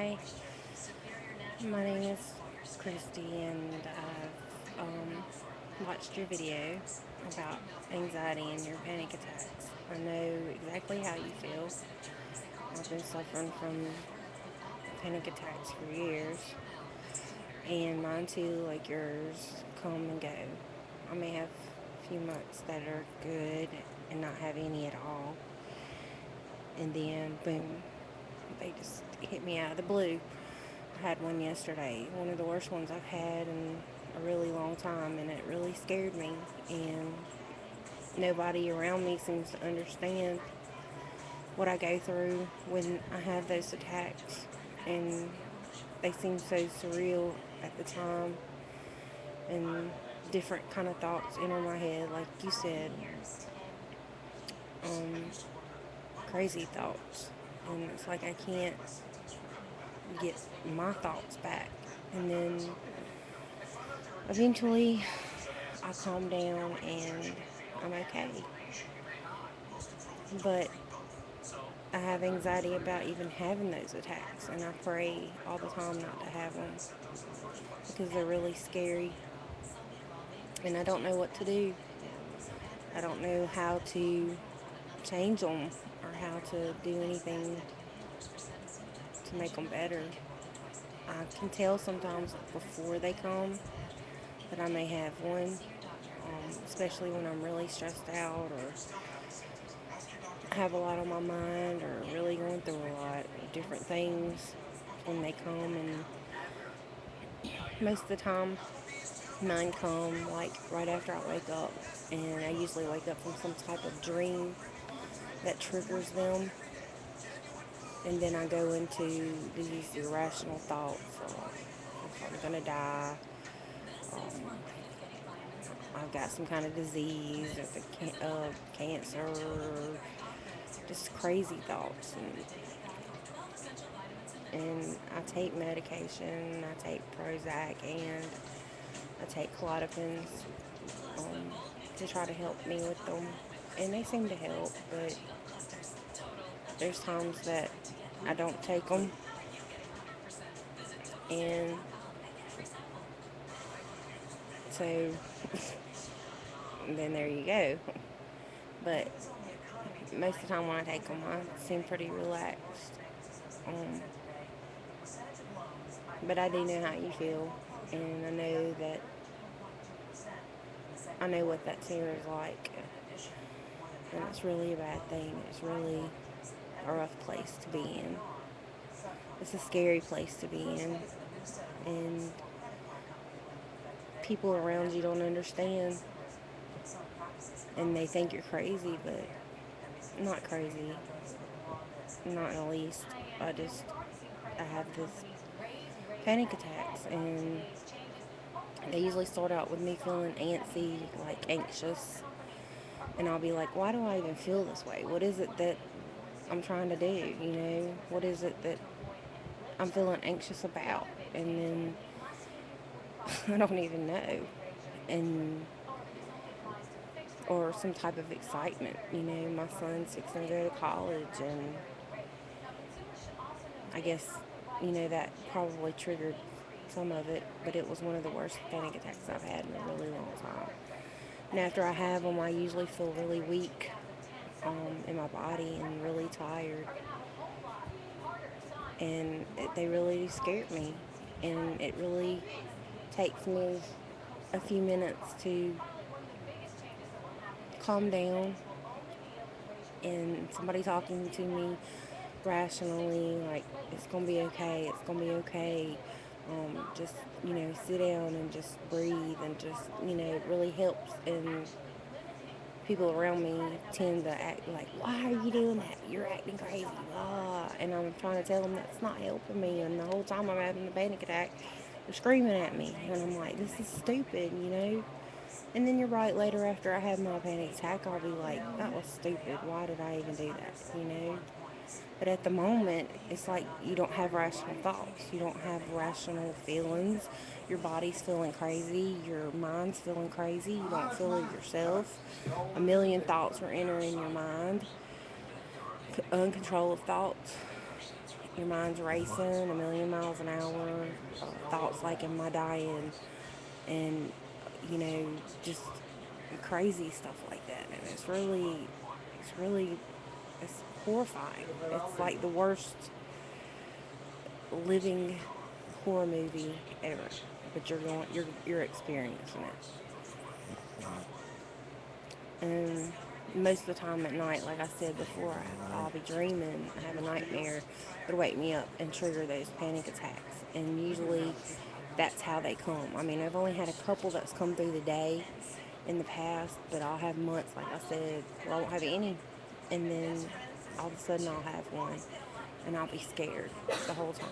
Hi, my name is Christy, and I've watched your video about anxiety and your panic attacks. I know exactly how you feel. I've been suffering from panic attacks for years, and mine too, like yours, come and go. I may have a few months that are good and not have any at all, and then boom, they just hit me out of the blue. I had one yesterday, one of the worst ones I've had in a really long time, and it really scared me. And nobody around me seems to understand what I go through when I have those attacks, and they seem so surreal at the time, and different kind of thoughts enter my head, like you said, um, crazy thoughts, and it's like I can't get my thoughts back, and then eventually I calm down and I'm okay. But I have anxiety about even having those attacks, and I pray all the time not to have them because they're really scary, and I don't know what to do. I don't know how to change them or how to do anything to make them better. I can tell sometimes before they come that I may have one, especially when I'm really stressed out or have a lot on my mind or really going through a lot of different things when they come. And most of the time mine come like right after I wake up, and I usually wake up from some type of dream that triggers them, and then I go into these irrational thoughts. I'm gonna die. um, I've got some kind of disease, or cancer, just crazy thoughts. And I take medication. I take Prozac, and I take Clonopins, um, to try to help me with them, and they seem to help. But there's times that I don't take them, and so then there you go. But most of the time when I take them, I seem pretty relaxed. Um, but I do know how you feel, and I know what that fear is like, and it's really a bad thing. It's really a rough place to be in. It's a scary place to be in, and people around you don't understand, and they think you're crazy, but I'm not crazy, not in the least. I just I have this panic attacks, and they usually start out with me feeling antsy, like anxious, and I'll be like, why do I even feel this way? What is it that I'm trying to do? What is it that I'm feeling anxious about? And then I don't even know. And or some type of excitement. My son's fixing to go to college, and I guess, that probably triggered some of it, but it was one of the worst panic attacks I've had in a really long time. And after I have them, I usually feel really weak, in my body, and really tired. And they really scared me. And it really takes me a few minutes to calm down, and somebody talking to me rationally, like, it's gonna be okay, it's gonna be okay. Just, sit down and just breathe, and just, it really helps. And people around me tend to act like, why are you doing that? You're acting crazy, blah. And I'm trying to tell them that's not helping me. And the whole time I'm having a panic attack, they're screaming at me. And I'm like, this is stupid. And then you're right, later after I have my panic attack, I'll be like, that was stupid. Why did I even do that? But at the moment, it's like you don't have rational thoughts. You don't have rational feelings. Your body's feeling crazy. Your mind's feeling crazy. You don't feel it yourself. A million thoughts are entering your mind, uncontrolled thoughts. Your mind's racing a million miles an hour, thoughts like, am I dying? And, just crazy stuff like that. And it's really, it's horrifying. It's like the worst living horror movie ever. But you're experiencing it. And most of the time at night, like I said before, I'll be dreaming, I have a nightmare that'll wake me up and trigger those panic attacks. And usually that's how they come. I mean, I've only had a couple that's come through the day in the past, but I'll have months, like I said, where I won't have any. And then all of a sudden I'll have one and I'll be scared the whole time.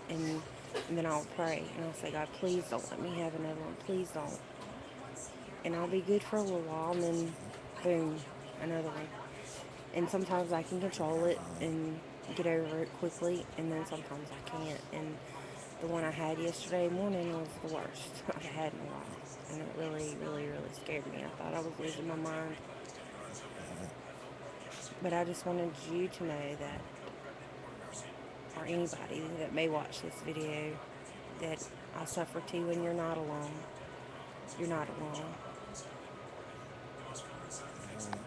And, and then I'll pray and I'll say, God, please don't let me have another one. Please don't. And I'll be good for a little while, and then boom, another one. And sometimes I can control it and get over it quickly, and then sometimes I can't. And the one I had yesterday morning was the worst I've had in a while. And it really, really, really scared me. I thought I was losing my mind. But I just wanted you to know that, or anybody that may watch this video, that I suffer too, and you're not alone. You're not alone.